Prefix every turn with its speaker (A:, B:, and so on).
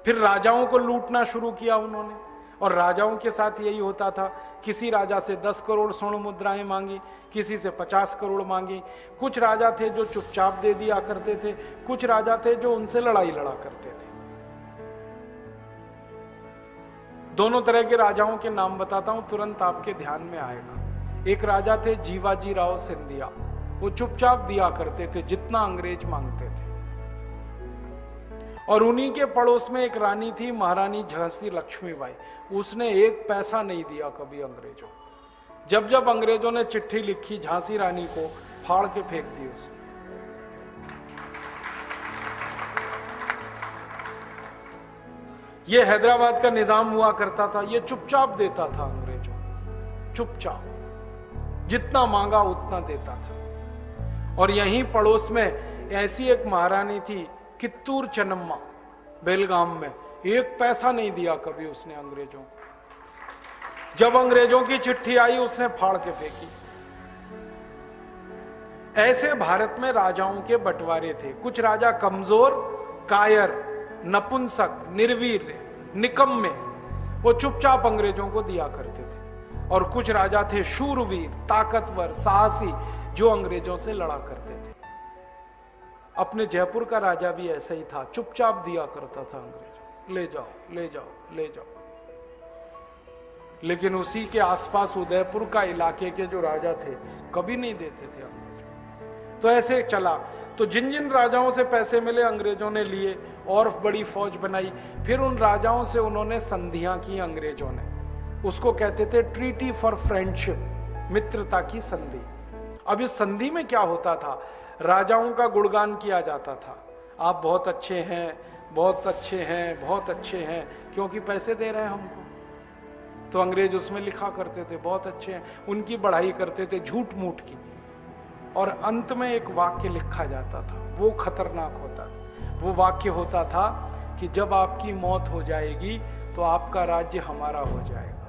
A: फिर राजाओं को लूटना शुरू किया उन्होंने, और राजाओं के साथ यही होता था। किसी राजा से 10 करोड़ स्वर्ण मुद्राएं मांगी, किसी से 50 करोड़ मांगी। कुछ राजा थे जो चुपचाप दे दिया करते थे, कुछ राजा थे जो उनसे लड़ाई लड़ा करते थे। दोनों तरह के राजाओं के नाम बताता हूं, तुरंत आपके ध्यान में आएगा। एक राजा थे जीवाजी राव सिंधिया, वो चुपचाप दिया करते थे जितना अंग्रेज मांगते थे। और उन्हीं के पड़ोस में एक रानी थी, महारानी झांसी लक्ष्मीबाई, उसने एक पैसा नहीं दिया कभी अंग्रेजों। जब जब अंग्रेजों ने चिट्ठी लिखी झांसी रानी को, फाड़ के फेंक दी उसने। ये हैदराबाद का निजाम हुआ करता था, ये चुपचाप देता था अंग्रेजों, चुपचाप, जितना मांगा उतना देता था। और यहीं पड़ोस में ऐसी एक महारानी थी कित्तूर चन्नम्मा, बेलगाम में, एक पैसा नहीं दिया कभी उसने अंग्रेजों को। जब अंग्रेजों की चिट्ठी आई उसने फाड़ के फेंकी। ऐसे भारत में राजाओं के बंटवारे थे। कुछ राजा कमजोर, कायर, नपुंसक, निर्वीर, निकम्मे, वो चुपचाप अंग्रेजों को दिया करते थे। और कुछ राजा थे शूरवीर, ताकतवर, साहसी, जो अंग्रेजों से लड़ा करते थे। अपने जयपुर का राजा भी ऐसा ही था, चुपचाप दिया करता था अंग्रेजों, ले जाओ ले जाओ ले जाओ। लेकिन उसी के आसपास उदयपुर का इलाके के जो राजा थे, कभी नहीं देते थे अंग्रेज। तो ऐसे चला। तो जिन जिन राजाओं से पैसे मिले अंग्रेजों ने लिए और बड़ी फौज बनाई। फिर उन राजाओं से उन्होंने संधियां की अंग्रेजों ने, उसको कहते थे ट्रीटी फॉर फ्रेंडशिप, मित्रता की संधि। अब इस संधि में क्या होता था, राजाओं का गुणगान किया जाता था, आप बहुत अच्छे हैं, बहुत अच्छे हैं, बहुत अच्छे हैं, क्योंकि पैसे दे रहे हैं हमको। तो अंग्रेज उसमें लिखा करते थे बहुत अच्छे हैं, उनकी बढ़ाई करते थे झूठ मूठ की। और अंत में एक वाक्य लिखा जाता था, वो खतरनाक होता था। वो वाक्य होता था कि जब आपकी मौत हो जाएगी तो आपका राज्य हमारा हो जाएगा।